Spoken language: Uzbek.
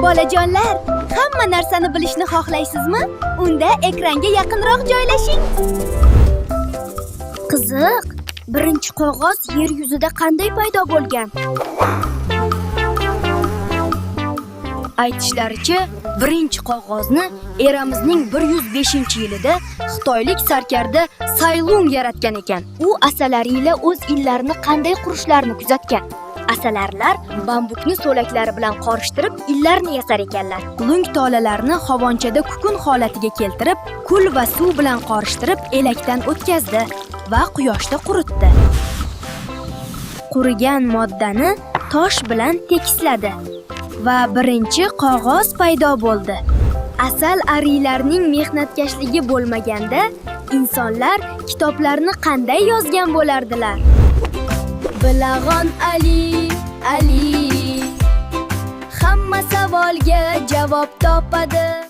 Bolajonlar, hamma narsani bilishni xohlaysizmi? Unda ekranga yaqinroq joylashing. Qiziq, birinchi qog'oz yer yuzida qanday paydo bo'lgan? Aytishlaricha, birinchi qog'ozni eramizning 105-yilida xitoylik sarkarda Saylung yaratgan ekan. U asalariyle o'z illarini qanday qurishlarini kuzatgan. Asalarlar bambukni so'laklari bilan qorishtirib illarni yasar ekanlar. Lung tolalarni havonchada kukun holatiga keltirib, kul va suv bilan qorishtirib elakdan o'tkazdi va quyoshda quritdi. Qurigan moddani tosh bilan tekisladi va birinchi qog'oz paydo bo'ldi. Asal ariylarning mehnatkashligi bo'lmaganda insonlar kitoblarni qanday yozgan bo'lardilar? Bilag'on Ali, Ali, hamma savolga javob topadi.